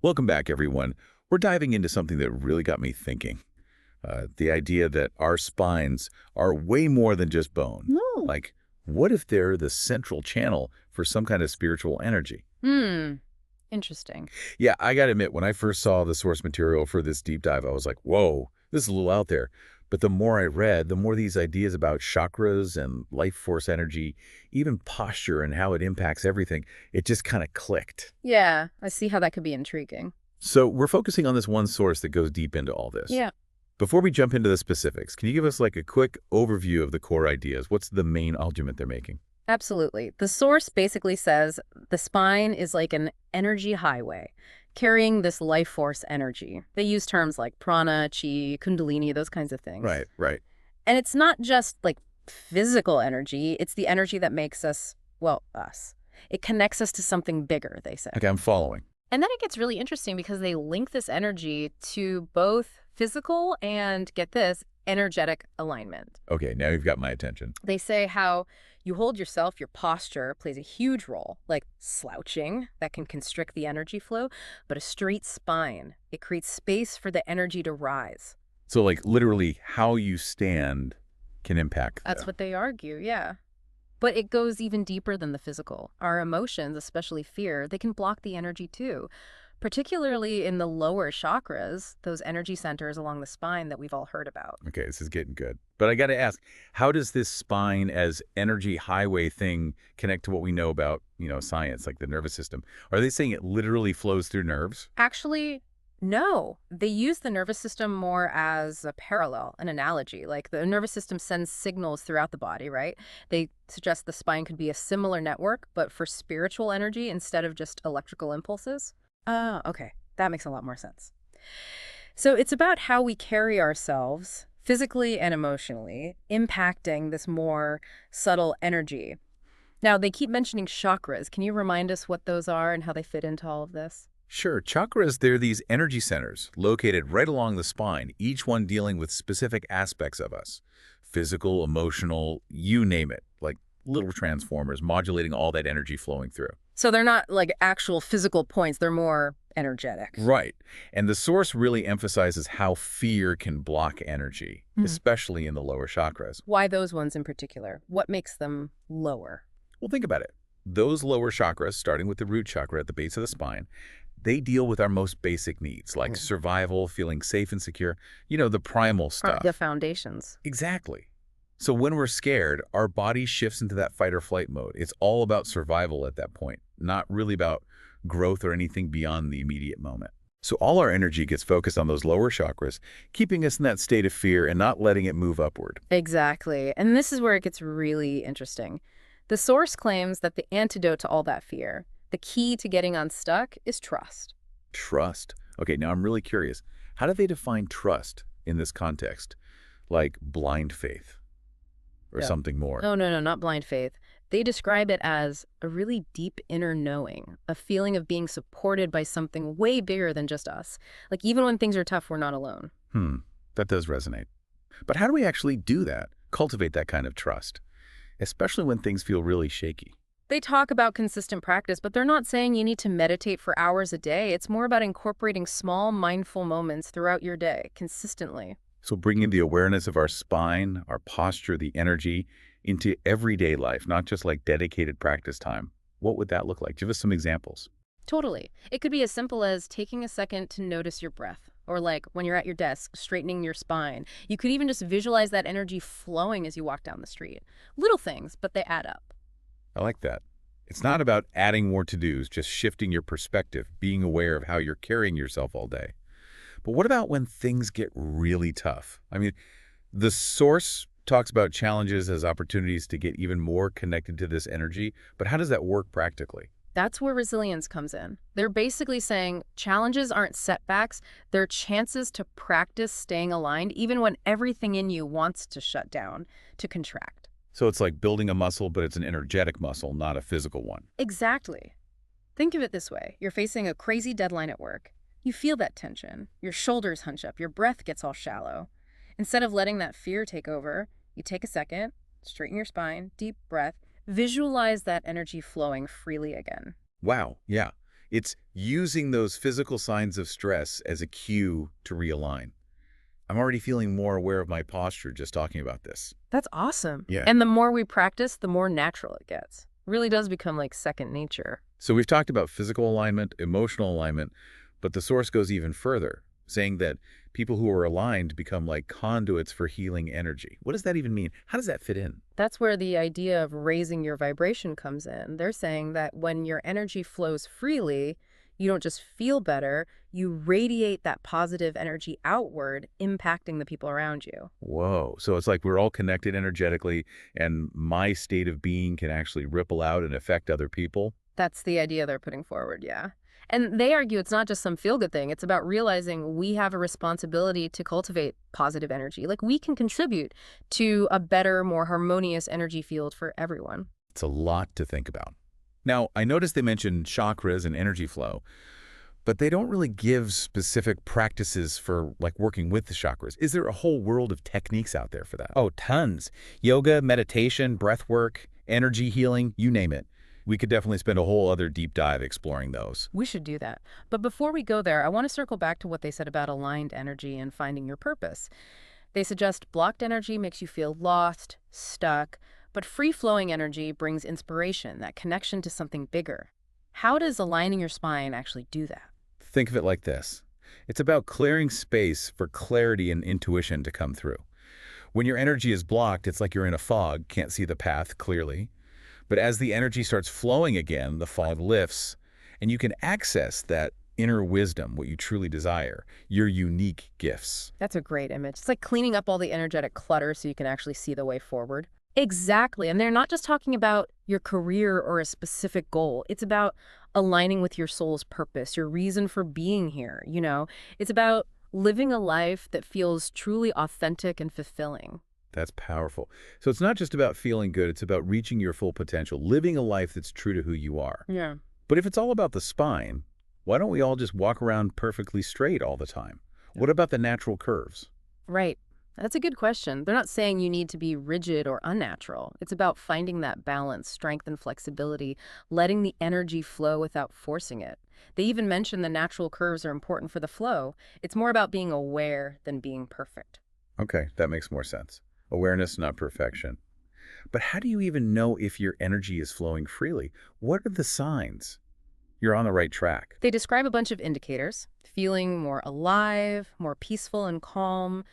Welcome back, everyone. We're diving into something that really got me thinking. The idea that our spines are way more than just bone. No. Like, what if they're the central channel for some kind of spiritual energy? Hmm. Interesting. Yeah, I gotta admit, when I first saw the source material for this deep dive, I was like, whoa, this is a little out there. But the more I read, the more these ideas about chakras and life force energy, even posture and how it impacts everything, it just kind of clicked. Yeah, I see how that could be intriguing. So we're focusing on this one source that goes deep into all this. Yeah, Before we jump into the specifics, can you give us like a quick overview of the core ideas? What's the main argument they're making? absolutely. The source basically says the spine is like an energy highway, carrying this life force energy. They use terms like prana, chi, kundalini, those kinds of things. Right, right. And it's not just like physical energy, it's the energy that makes us, well, us. It connects us to something bigger, they say. Okay, I'm following. And then it gets really interesting because they link this energy to both physical and, get this, energetic alignment. Okay, now you've got my attention. They say how you hold yourself, your posture plays a huge role, like slouching, that can constrict the energy flow, but a straight spine, it creates space for the energy to rise. So like literally how you stand can impact That's that. what they argue, yeah. But it goes even deeper than the physical. Our emotions, especially fear, they can block the energy too, particularly in the lower chakras, those energy centers along the spine that we've all heard about. Okay, this is getting good. But I got to ask, how does this spine as energy highway thing connect to what we know about, science, like the nervous system? Are they saying it literally flows through nerves? Actually, no. They use the nervous system more as a parallel, an analogy. Like the nervous system sends signals throughout the body, right? They suggest the spine could be a similar network, but for spiritual energy instead of just electrical impulses. Oh, okay. That makes a lot more sense. So it's about how we carry ourselves physically and emotionally, impacting this more subtle energy. Now, they keep mentioning chakras. Can you remind us what those are and how they fit into all of this? Sure, chakras, they're these energy centers located right along the spine, each one dealing with specific aspects of us. Physical, emotional, you name it, like little transformers modulating all that energy flowing through. So they're not like actual physical points, they're more energetic. Right. And the source really emphasizes how fear can block energy, Hmm. especially in the lower chakras. Why those ones in particular? What makes them lower? Well, think about it. Those lower chakras, starting with the root chakra at the base of the spine, they deal with our most basic needs, like survival, feeling safe and secure, the primal Are the stuff. foundations. Exactly. So when we're scared, our body shifts into that fight or flight mode. It's all about survival at that point, not really about growth or anything beyond the immediate moment. So all our energy gets focused on those lower chakras, keeping us in that state of fear and not letting it move upward. Exactly. And this is where it gets really interesting. The source claims that the antidote to all that fear, the key to getting unstuck, is trust. Trust. Okay, now I'm really curious. How do they define trust in this context? Like blind faith or Yeah. something more? No, no, no, not blind faith. They describe it as a really deep inner knowing, a feeling of being supported by something way bigger than just us. Like even when things are tough, we're not alone. That does resonate. But how do we actually do that? Cultivate that kind of trust, especially when things feel really shaky. They talk about consistent practice, but they're not saying you need to meditate for hours a day. It's more about incorporating small, mindful moments throughout your day, consistently. So bringing the awareness of our spine, our posture, the energy into everyday life, not just like dedicated practice time. What would that look like? Give us some examples. Totally. It could be as simple as taking a second to notice your breath, or like when you're at your desk, straightening your spine. You could even just visualize that energy flowing as you walk down the street. Little things, but they add up. I like that. It's not about adding more to-dos, just shifting your perspective, being aware of how you're carrying yourself all day. But what about when things get really tough? I mean, the source talks about challenges as opportunities to get even more connected to this energy, but how does that work practically? That's where resilience comes in. They're basically saying challenges aren't setbacks, they're chances to practice staying aligned even when everything in you wants to shut down, to contract. So it's like building a muscle, but it's an energetic muscle, not a physical one. Exactly. Think of it this way. You're facing a crazy deadline at work. You feel that tension. Your shoulders hunch up. Your breath gets all shallow. Instead of letting that fear take over, you take a second, straighten your spine, deep breath, visualize that energy flowing freely again. Wow, yeah. It's using those physical signs of stress as a cue to realign. I'm already feeling more aware of my posture just talking about this. That's awesome. Yeah. And the more we practice, the more natural it gets. Really does become like second nature. So we've talked about physical alignment, emotional alignment, but the source goes even further, saying that people who are aligned become like conduits for healing energy. What does that even mean? How does that fit in? That's where the idea of raising your vibration comes in. They're saying that when your energy flows freely, you don't just feel better, you radiate that positive energy outward, impacting the people around you. Whoa. So it's like we're all connected energetically, and my state of being can actually ripple out and affect other people. That's the idea they're putting forward, yeah. And they argue it's not just some feel-good thing. It's about realizing we have a responsibility to cultivate positive energy. Like we can contribute to a better, more harmonious energy field for everyone. It's a lot to think about. Now, I noticed they mentioned chakras and energy flow, but they don't really give specific practices for like working with the chakras. Is there a whole world of techniques out there for that? Oh, tons. Yoga, meditation, breathwork, energy healing, you name it. We could definitely spend a whole other deep dive exploring those. We should do that. But before we go there, I want to circle back to what they said about aligned energy and finding your purpose. They suggest blocked energy makes you feel lost, stuck, but free-flowing energy brings inspiration, that connection to something bigger. How does aligning your spine actually do that? Think of it like this. It's about clearing space for clarity and intuition to come through. When your energy is blocked, it's like you're in a fog, can't see the path clearly. But as the energy starts flowing again, the fog lifts, and you can access that inner wisdom, what you truly desire, your unique gifts. That's a great image. It's like cleaning up all the energetic clutter so you can actually see the way forward. Exactly. And they're not just talking about your career or a specific goal. It's about aligning with your soul's purpose, your reason for being here, you know? It's about living a life that feels truly authentic and fulfilling. That's powerful. So it's not just about feeling good, it's about reaching your full potential, living a life that's true to who you are. Yeah. But if it's all about the spine, why don't we all just walk around perfectly straight all the time? What about the natural curves? Right. That's a good question. They're not saying you need to be rigid or unnatural. It's about finding that balance, strength and flexibility, letting the energy flow without forcing it. They even mention the natural curves are important for the flow. It's more about being aware than being perfect. Okay, that makes more sense. Awareness, not perfection. But how do you even know if your energy is flowing freely? What are the signs you're on the right track? They describe a bunch of indicators: feeling more alive, more peaceful and calm.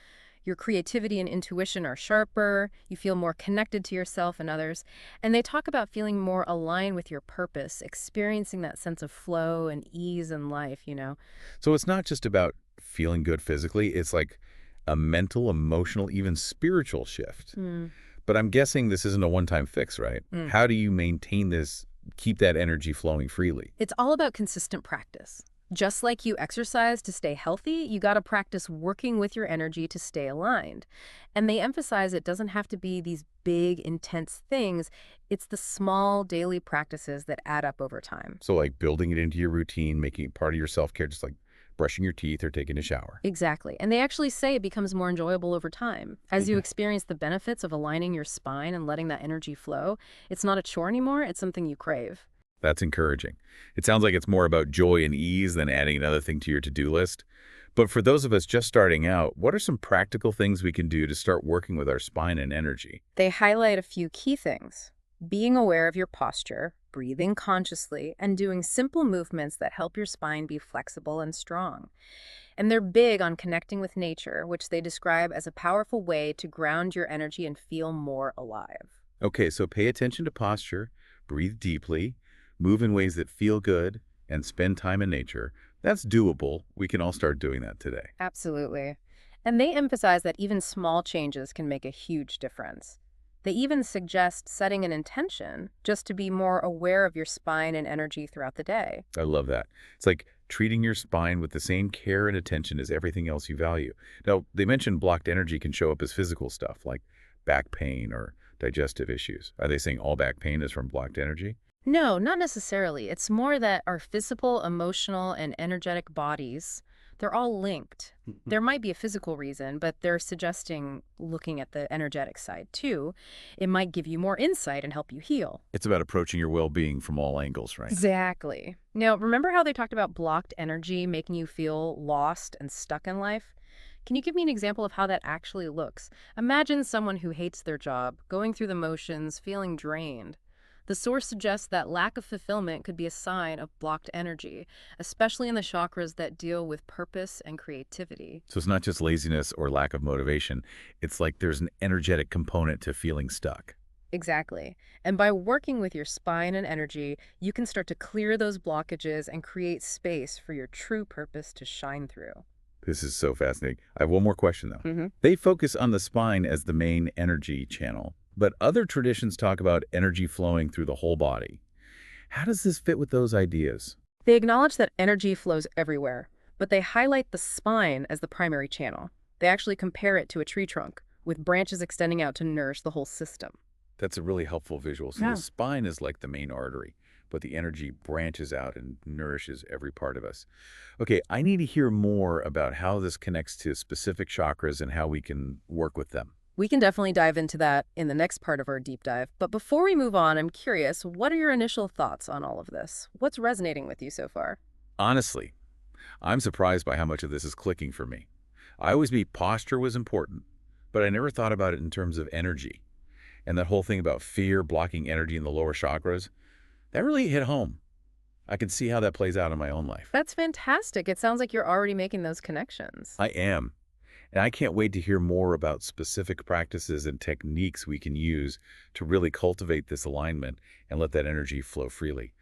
Your creativity and intuition are sharper. You feel more connected to yourself and others. And they talk about feeling more aligned with your purpose, experiencing that sense of flow and ease in life, you know? So it's not just about feeling good physically, it's like a mental, emotional, even spiritual shift. Mm. But I'm guessing this isn't a one-time fix, right? Mm. How do you maintain this, keep that energy flowing freely? It's all about consistent practice. Just like you exercise to stay healthy, you got to practice working with your energy to stay aligned. And they emphasize it doesn't have to be these big, intense things. It's the small daily practices that add up over time. So like building it into your routine, making it part of your self-care, just like brushing your teeth or taking a shower. Exactly. And they actually say it becomes more enjoyable over time. As you experience the benefits of aligning your spine and letting that energy flow, it's not a chore anymore, it's something you crave. That's encouraging. It sounds like it's more about joy and ease than adding another thing to your to-do list. But for those of us just starting out, what are some practical things we can do to start working with our spine and energy? They highlight a few key things: being aware of your posture, breathing consciously, and doing simple movements that help your spine be flexible and strong. And they're big on connecting with nature, which they describe as a powerful way to ground your energy and feel more alive. Okay, so pay attention to posture, breathe deeply, move in ways that feel good, and spend time in nature. That's doable. We can all start doing that today. Absolutely. And they emphasize that even small changes can make a huge difference. They even suggest setting an intention just to be more aware of your spine and energy throughout the day. I love that. It's like treating your spine with the same care and attention as everything else you value. Now, they mentioned blocked energy can show up as physical stuff like back pain or digestive issues. Are they saying all back pain is from blocked energy? No, not necessarily. It's more that our physical, emotional, and energetic bodies, they're all linked. There might be a physical reason, but they're suggesting looking at the energetic side too. It might give you more insight and help you heal. It's about approaching your well-being from all angles, right? Exactly. Now, remember how they talked about blocked energy making you feel lost and stuck in life? Can you give me an example of how that actually looks? Imagine someone who hates their job, going through the motions, feeling drained. The source suggests that lack of fulfillment could be a sign of blocked energy, especially in the chakras that deal with purpose and creativity. So it's not just laziness or lack of motivation. It's like there's an energetic component to feeling stuck. Exactly. And by working with your spine and energy, you can start to clear those blockages and create space for your true purpose to shine through. This is so fascinating. I have one more question, though. hmm They focus on the spine as the main energy channel, but other traditions talk about energy flowing through the whole body. How does this fit with those ideas? They acknowledge that energy flows everywhere, but they highlight the spine as the primary channel. They actually compare it to a tree trunk, with branches extending out to nourish the whole system. That's a really helpful visual. So Yeah. the spine is like the main artery, but the energy branches out and nourishes every part of us. Okay, I need to hear more about how this connects to specific chakras and how we can work with them. We can definitely dive into that in the next part of our deep dive. But before we move on, I'm curious, what are your initial thoughts on all of this? What's resonating with you so far? Honestly, I'm surprised by how much of this is clicking for me. I always knew posture was important, but I never thought about it in terms of energy. And that whole thing about fear blocking energy in the lower chakras, that really hit home. I can see how that plays out in my own life. That's fantastic. It sounds like you're already making those connections. I am. And I can't wait to hear more about specific practices and techniques we can use to really cultivate this alignment and let that energy flow freely.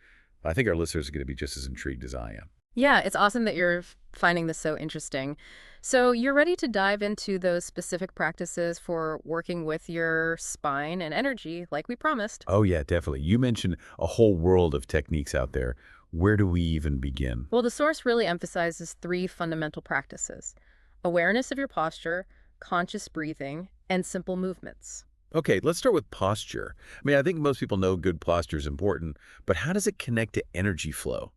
I think our listeners are going to be just as intrigued as I am. Yeah, it's awesome that you're finding this so interesting. So you're ready to dive into those specific practices for working with your spine and energy, like we promised. Oh, yeah, definitely. You mentioned a whole world of techniques out there. Where do we even begin? Well, the source really emphasizes three fundamental practices: awareness of your posture, conscious breathing, and simple movements. Okay, let's start with posture. I mean, I think most people know good posture is important, but how does it connect to energy flow?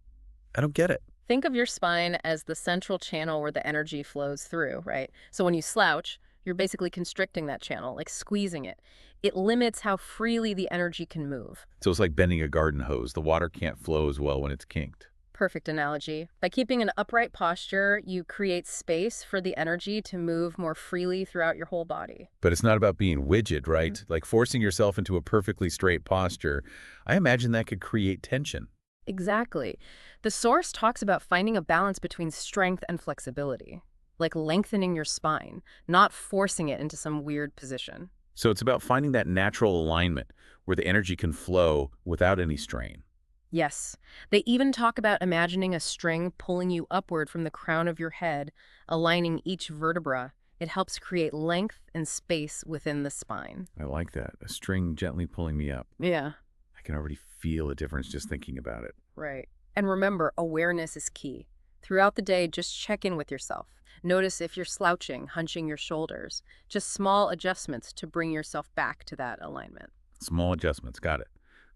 I don't get it. Think of your spine as the central channel where the energy flows through, right? So when you slouch, you're basically constricting that channel, like squeezing it. It limits how freely the energy can move. So it's like bending a garden hose. The water can't flow as well when it's kinked. Perfect analogy. By keeping an upright posture, you create space for the energy to move more freely throughout your whole body. But it's not about being rigid, right? Like forcing yourself into a perfectly straight posture. I imagine that could create tension. Exactly. The source talks about finding a balance between strength and flexibility, like lengthening your spine, not forcing it into some weird position. So it's about finding that natural alignment where the energy can flow without any strain. Yes. They even talk about imagining a string pulling you upward from the crown of your head, aligning each vertebra. It helps create length and space within the spine. I like that. A string gently pulling me up. Yeah, I can already feel a difference just thinking about it. right. And remember, awareness is key. Throughout the day, just check in with yourself. Notice if you're slouching, hunching your shoulders. Just small adjustments to bring yourself back to that alignment. Small adjustments. Got it.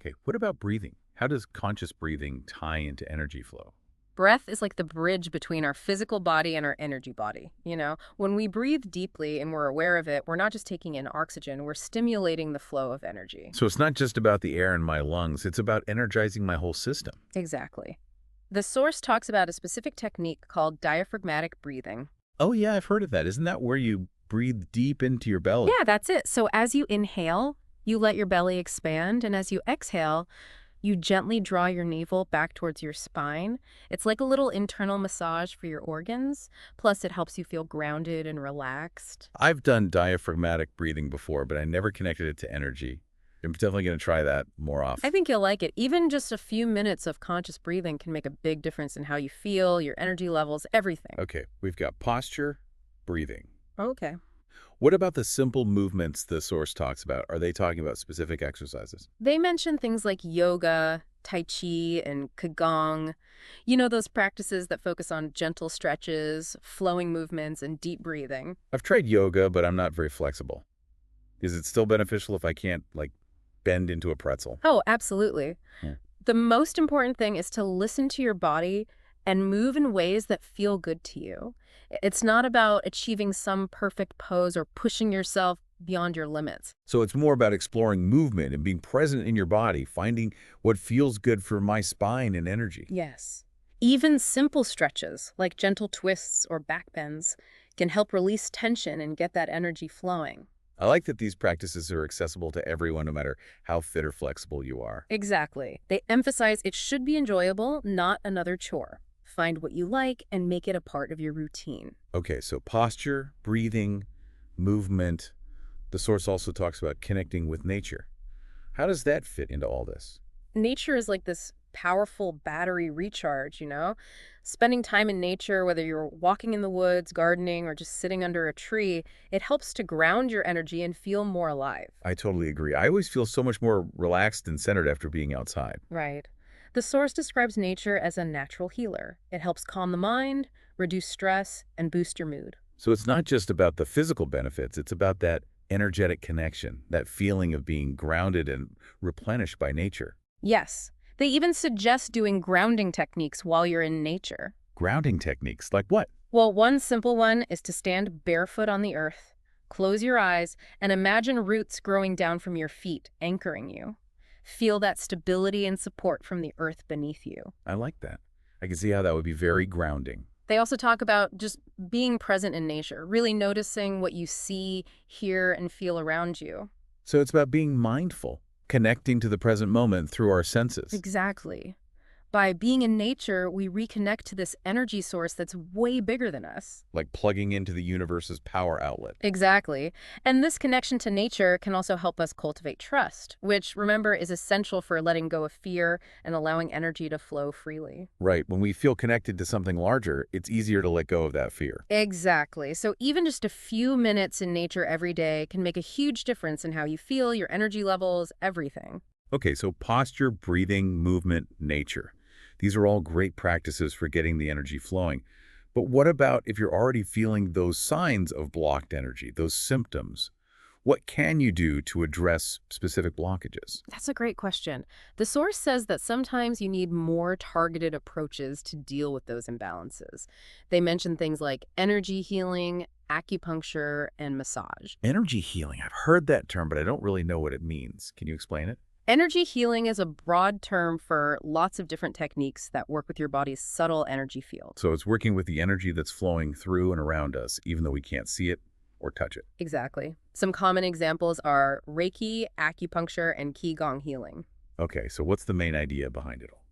Okay, what about breathing? How does conscious breathing tie into energy flow? Breath is like the bridge between our physical body and our energy body. When we breathe deeply and we're aware of it, we're not just taking in oxygen, we're stimulating the flow of energy. So it's not just about the air in my lungs, it's about energizing my whole system. Exactly. The source talks about a specific technique called diaphragmatic breathing. Oh yeah, I've heard of that. Isn't that where you breathe deep into your belly? Yeah, that's it. So as you inhale, you let your belly expand, and as you exhale, you gently draw your navel back towards your spine. It's like a little internal massage for your organs. Plus, it helps you feel grounded and relaxed. I've done diaphragmatic breathing before, but I never connected it to energy. I'm definitely going to try that more often. I think you'll like it. Even just a few minutes of conscious breathing can make a big difference in how you feel, your energy levels, everything. Okay, we've got posture, breathing. Okay. What about the simple movements the source talks about? Are they talking about specific exercises? They mention things like yoga, tai chi, and qigong. Those practices that focus on gentle stretches, flowing movements, and deep breathing. I've tried yoga, but I'm not very flexible. Is it still beneficial if I can't, like, bend into a pretzel? Oh, absolutely. Yeah. The most important thing is to listen to your body and move in ways that feel good to you. It's not about achieving some perfect pose or pushing yourself beyond your limits. So it's more about exploring movement and being present in your body, finding what feels good for my spine and energy. Yes. Even simple stretches, like gentle twists or back bends, can help release tension and get that energy flowing. I like that these practices are accessible to everyone, no matter how fit or flexible you are. Exactly. They emphasize it should be enjoyable, not another chore. Find what you like and make it a part of your routine. Okay, so posture, breathing, movement. The source also talks about connecting with nature. How does that fit into all this? Nature is like this powerful battery recharge, you know? Spending time in nature, whether you're walking in the woods, gardening, or just sitting under a tree, it helps to ground your energy and feel more alive. I totally agree. I always feel so much more relaxed and centered after being outside. Right. The source describes nature as a natural healer. It helps calm the mind, reduce stress, and boost your mood. So it's not just about the physical benefits, it's about that energetic connection, that feeling of being grounded and replenished by nature. Yes. They even suggest doing grounding techniques while you're in nature. Grounding techniques, like what? Well, one simple one is to stand barefoot on the earth, close your eyes, and imagine roots growing down from your feet, anchoring you. Feel that stability and support from the earth beneath you. I like that. I can see how that would be very grounding. They also talk about just being present in nature, really noticing what you see, hear, and feel around you. So it's about being mindful, connecting to the present moment through our senses. Exactly. By being in nature, we reconnect to this energy source that's way bigger than us. Like plugging into the universe's power outlet. Exactly. And this connection to nature can also help us cultivate trust, which, remember, is essential for letting go of fear and allowing energy to flow freely. Right. When we feel connected to something larger, it's easier to let go of that fear. Exactly. So even just a few minutes in nature every day can make a huge difference in how you feel, your energy levels, everything. Okay, so posture, breathing, movement, nature. These are all great practices for getting the energy flowing. But what about if you're already feeling those signs of blocked energy, those symptoms? What can you do to address specific blockages? That's a great question. The source says that sometimes you need more targeted approaches to deal with those imbalances. They mention things like energy healing, acupuncture, and massage. Energy healing. I've heard that term, but I don't really know what it means. Can you explain it? Energy healing is a broad term for lots of different techniques that work with your body's subtle energy field. So it's working with the energy that's flowing through and around us, even though we can't see it or touch it. Exactly. Some common examples are Reiki, acupuncture, and Qigong healing. Okay, so what's the main idea behind it all?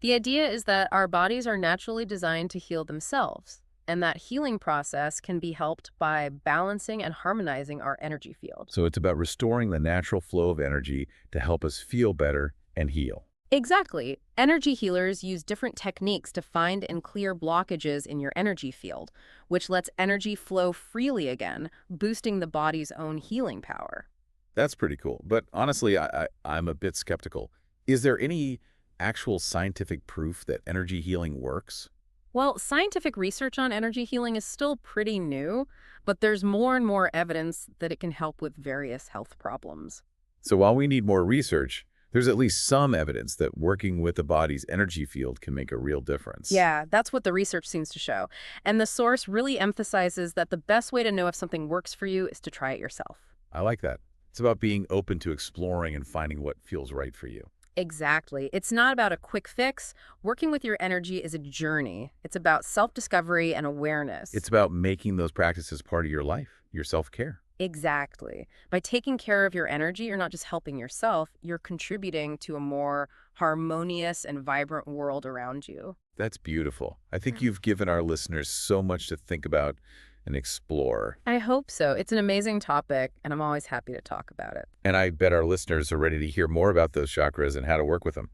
The idea is that our bodies are naturally designed to heal themselves, and that healing process can be helped by balancing and harmonizing our energy field. So it's about restoring the natural flow of energy to help us feel better and heal. Exactly. Energy healers use different techniques to find and clear blockages in your energy field, which lets energy flow freely again, boosting the body's own healing power. That's pretty cool. But honestly, I'm a bit skeptical. Is there any actual scientific proof that energy healing works? Well, scientific research on energy healing is still pretty new, but there's more and more evidence that it can help with various health problems. So while we need more research, there's at least some evidence that working with the body's energy field can make a real difference. Yeah, that's what the research seems to show. And the source really emphasizes that the best way to know if something works for you is to try it yourself. I like that. It's about being open to exploring and finding what feels right for you. Exactly. It's not about a quick fix. Working with your energy is a journey. It's about self-discovery and awareness. It's about making those practices part of your life, your self-care. Exactly. By taking care of your energy, you're not just helping yourself, you're contributing to a more harmonious and vibrant world around you. That's beautiful. I think you've given our listeners so much to think about and explore. I hope so. It's an amazing topic, and I'm always happy to talk about it. And I bet our listeners are ready to hear more about those chakras and how to work with them.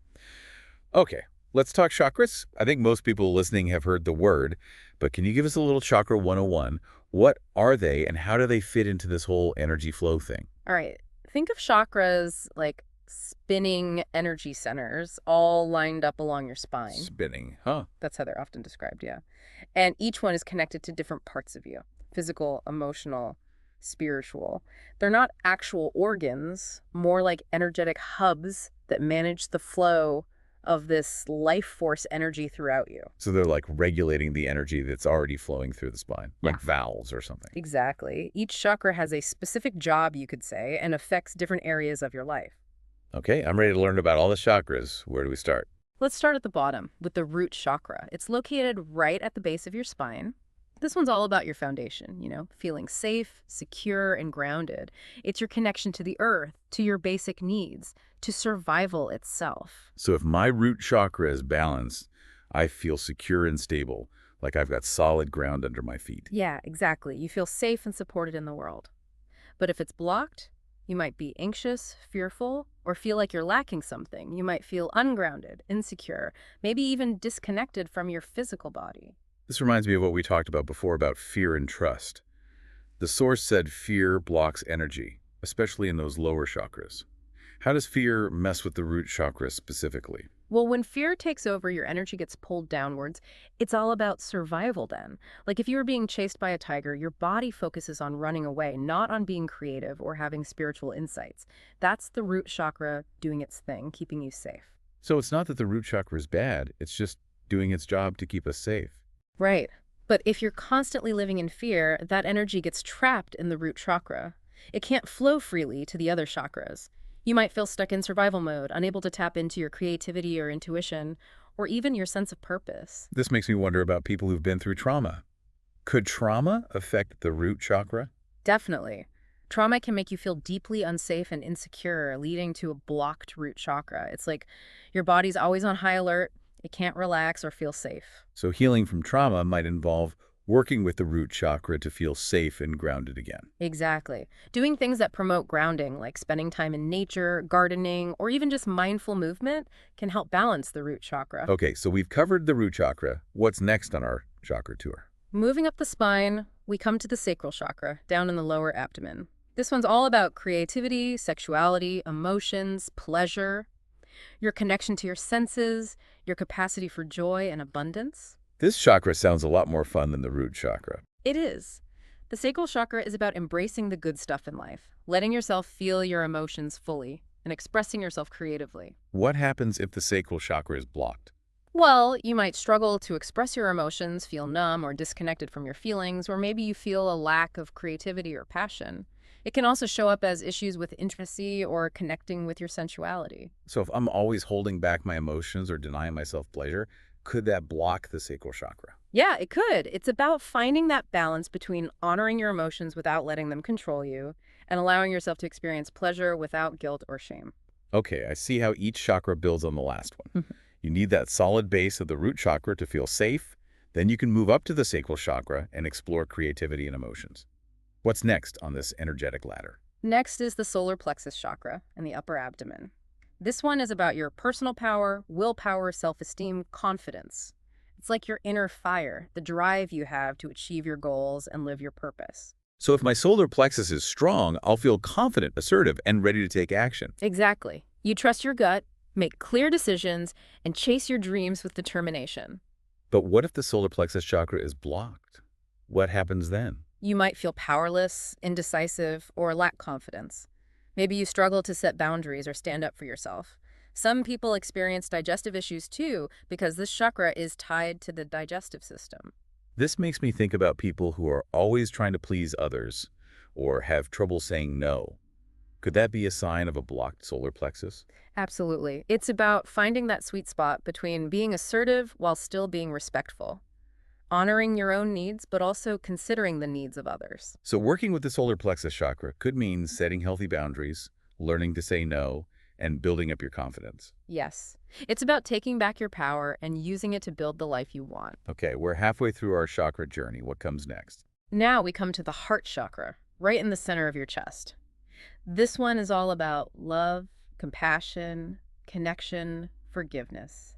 Okay, let's talk chakras. I think most people listening have heard the word, but can you give us a little chakra 101? What are they and how do they fit into this whole energy flow thing? All right. Think of chakras like spinning energy centers all lined up along your spine. Spinning, huh? That's how they're often described, yeah. And each one is connected to different parts of you: physical, emotional, spiritual. They're not actual organs, more like energetic hubs that manage the flow of this life force energy throughout you. So they're like regulating the energy that's already flowing through the spine, Yeah. like valves or something. Exactly. Each chakra has a specific job, you could say, and affects different areas of your life. Okay, I'm ready to learn about all the chakras. Where do we start? Let's start at the bottom with the root chakra. It's located right at the base of your spine. This one's all about your foundation, feeling safe, secure, and grounded. It's your connection to the earth, to your basic needs, to survival itself. So if my root chakra is balanced, I feel secure and stable, like I've got solid ground under my feet. Yeah, exactly. You feel safe and supported in the world. But if it's blocked, you might be anxious, fearful, or feel like you're lacking something. You might feel ungrounded, insecure, maybe even disconnected from your physical body. This reminds me of what we talked about before about fear and trust. The source said fear blocks energy, especially in those lower chakras. How does fear mess with the root chakra specifically? Well, when fear takes over, your energy gets pulled downwards. It's all about survival then. Like if you were being chased by a tiger, your body focuses on running away, not on being creative or having spiritual insights. That's the root chakra doing its thing, keeping you safe. So it's not that the root chakra is bad, it's just doing its job to keep us safe. Right. But if you're constantly living in fear, that energy gets trapped in the root chakra. It can't flow freely to the other chakras. You might feel stuck in survival mode, unable to tap into your creativity or intuition, or even your sense of purpose. This makes me wonder about people who've been through trauma. Could trauma affect the root chakra? Definitely. Trauma can make you feel deeply unsafe and insecure, leading to a blocked root chakra. It's like your body's always on high alert. It can't relax or feel safe. So healing from trauma might involve working with the root chakra to feel safe and grounded again. Exactly. Doing things that promote grounding, like spending time in nature, gardening, or even just mindful movement, can help balance the root chakra. Okay, so we've covered the root chakra. What's next on our chakra tour? Moving up the spine, we come to the sacral chakra, down in the lower abdomen. This one's all about creativity, sexuality, emotions, pleasure, your connection to your senses, your capacity for joy and abundance. This chakra sounds a lot more fun than the root chakra. It is. The sacral chakra is about embracing the good stuff in life, letting yourself feel your emotions fully, and expressing yourself creatively. What happens if the sacral chakra is blocked? Well, you might struggle to express your emotions, feel numb or disconnected from your feelings, or maybe you feel a lack of creativity or passion. It can also show up as issues with intimacy or connecting with your sensuality. So if I'm always holding back my emotions or denying myself pleasure, could that block the sacral chakra? Yeah, it could. It's about finding that balance between honoring your emotions without letting them control you and allowing yourself to experience pleasure without guilt or shame. Okay, I see how each chakra builds on the last one. You need that solid base of the root chakra to feel safe. Then you can move up to the sacral chakra and explore creativity and emotions. What's next on this energetic ladder? Next is the solar plexus chakra in the upper abdomen. This one is about your personal power, willpower, self-esteem, confidence. It's like your inner fire, the drive you have to achieve your goals and live your purpose. So if my solar plexus is strong, I'll feel confident, assertive, and ready to take action. Exactly. You trust your gut, make clear decisions, and chase your dreams with determination. But what if the solar plexus chakra is blocked? What happens then? You might feel powerless, indecisive, or lack confidence. Maybe you struggle to set boundaries or stand up for yourself. Some people experience digestive issues too because this chakra is tied to the digestive system. This makes me think about people who are always trying to please others or have trouble saying no. Could that be a sign of a blocked solar plexus? Absolutely. It's about finding that sweet spot between being assertive while still being respectful, honoring your own needs, but also considering the needs of others. So working with the solar plexus chakra could mean setting healthy boundaries, learning to say no, and building up your confidence. Yes. It's about taking back your power and using it to build the life you want. Okay, we're halfway through our chakra journey. What comes next? Now we come to the heart chakra, right in the center of your chest. This one is all about love, compassion, connection, forgiveness.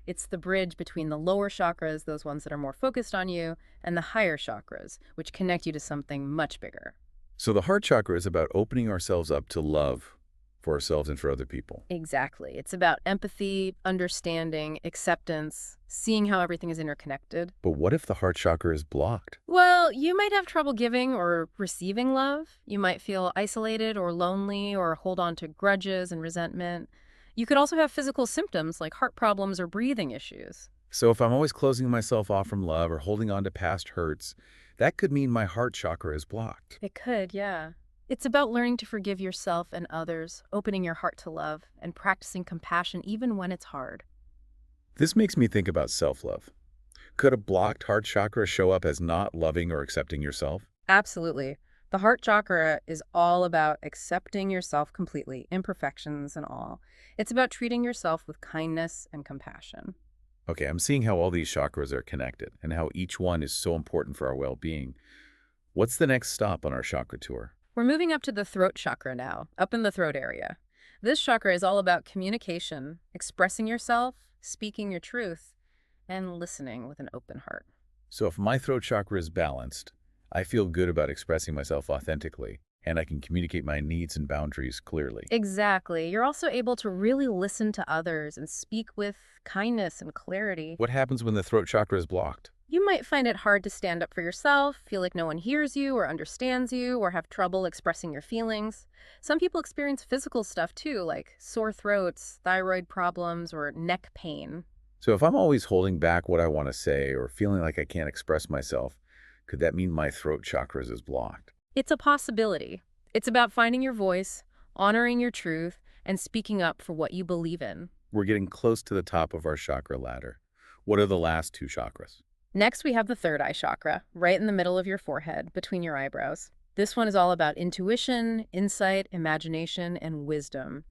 It's the bridge between the lower chakras, those ones that are more focused on you, and the higher chakras, which connect you to something much bigger. So the heart chakra is about opening ourselves up to love for ourselves and for other people. Exactly. It's about empathy, understanding, acceptance, seeing how everything is interconnected. But what if the heart chakra is blocked? Well, you might have trouble giving or receiving love. You might feel isolated or lonely or hold on to grudges and resentment. You could also have physical symptoms like heart problems or breathing issues. So if I'm always closing myself off from love or holding on to past hurts, that could mean my heart chakra is blocked. It could, yeah. It's about learning to forgive yourself and others, opening your heart to love, and practicing compassion even when it's hard. This makes me think about self-love. Could a blocked heart chakra show up as not loving or accepting yourself? Absolutely. The heart chakra is all about accepting yourself completely, imperfections and all. It's about treating yourself with kindness and compassion. Okay, I'm seeing how all these chakras are connected and how each one is so important for our well-being. What's the next stop on our chakra tour? We're moving up to the throat chakra now, up in the throat area. This chakra is all about communication, expressing yourself, speaking your truth, and listening with an open heart. So if my throat chakra is balanced, I feel good about expressing myself authentically, and I can communicate my needs and boundaries clearly. Exactly. You're also able to really listen to others and speak with kindness and clarity. What happens when the throat chakra is blocked? You might find it hard to stand up for yourself, feel like no one hears you or understands you, or have trouble expressing your feelings. Some people experience physical stuff too, like sore throats, thyroid problems, or neck pain. So if I'm always holding back what I want to say or feeling like I can't express myself, could that mean my throat chakras is blocked? It's a possibility. It's about finding your voice, honoring your truth, and speaking up for what you believe in. We're getting close to the top of our chakra ladder. What are the last two chakras? Next, we have the third eye chakra, right in the middle of your forehead, between your eyebrows. This one is all about intuition, insight, imagination, and wisdom.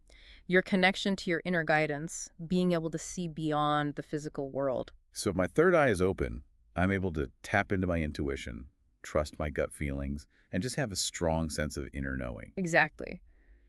Your connection to your inner guidance, being able to see beyond the physical world. So if my third eye is open, I'm able to tap into my intuition, trust my gut feelings, and just have a strong sense of inner knowing. Exactly.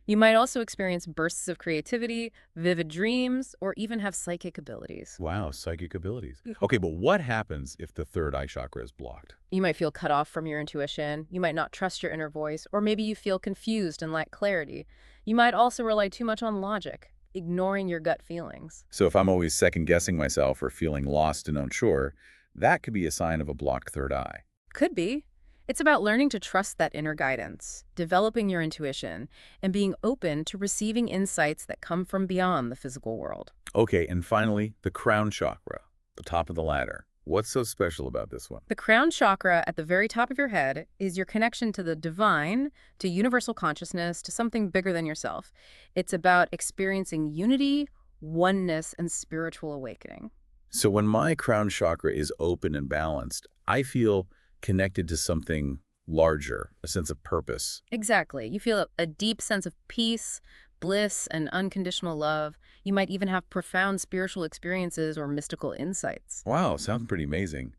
You might also experience bursts of creativity, vivid dreams, or even have psychic abilities. Wow, psychic abilities. Okay, but what happens if the third eye chakra is blocked? You might feel cut off from your intuition. You might not trust your inner voice, or maybe you feel confused and lack clarity. You might also rely too much on logic, ignoring your gut feelings. So if I'm always second-guessing myself or feeling lost and unsure, that could be a sign of a blocked third eye. Could be. It's about learning to trust that inner guidance, developing your intuition, and being open to receiving insights that come from beyond the physical world. Okay, and finally, the crown chakra, the top of the ladder. What's so special about this one? The crown chakra at the very top of your head is your connection to the divine, to universal consciousness, to something bigger than yourself. It's about experiencing unity, oneness, and spiritual awakening. So when my crown chakra is open and balanced, I feel connected to something larger, a sense of purpose. Exactly. You feel a deep sense of peace, bliss, and unconditional love. You might even have profound spiritual experiences or mystical insights. Wow, sounds pretty amazing.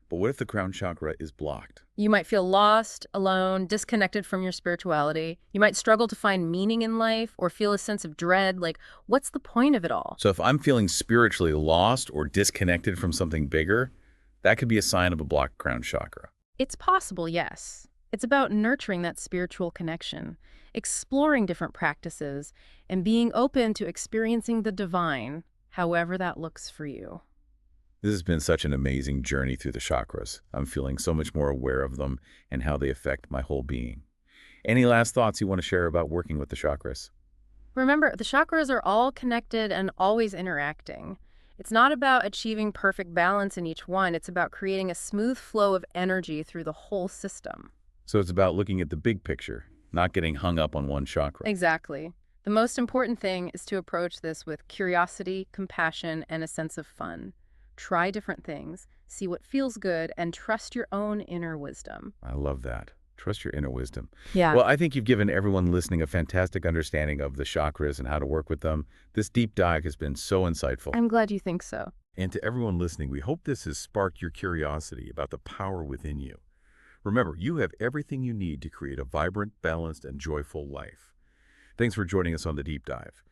But what if the crown chakra is blocked? You might feel lost, alone, disconnected from your spirituality. You might struggle to find meaning in life or feel a sense of dread, like, what's the point of it all? So if I'm feeling spiritually lost or disconnected from something bigger, that could be a sign of a blocked crown chakra. It's possible, yes. It's about nurturing that spiritual connection, exploring different practices, and being open to experiencing the divine, however that looks for you. This has been such an amazing journey through the chakras. I'm feeling so much more aware of them and how they affect my whole being. Any last thoughts you want to share about working with the chakras? Remember, the chakras are all connected and always interacting. It's not about achieving perfect balance in each one. It's about creating a smooth flow of energy through the whole system. So it's about looking at the big picture, not getting hung up on one chakra. Exactly. The most important thing is to approach this with curiosity, compassion, and a sense of fun. Try different things, see what feels good, and trust your own inner wisdom. I love that. Trust your inner wisdom. Yeah. Well, I think you've given everyone listening a fantastic understanding of the chakras and how to work with them. This deep dive has been so insightful. I'm glad you think so. And to everyone listening, we hope this has sparked your curiosity about the power within you. Remember, you have everything you need to create a vibrant, balanced, and joyful life. Thanks for joining us on the deep dive.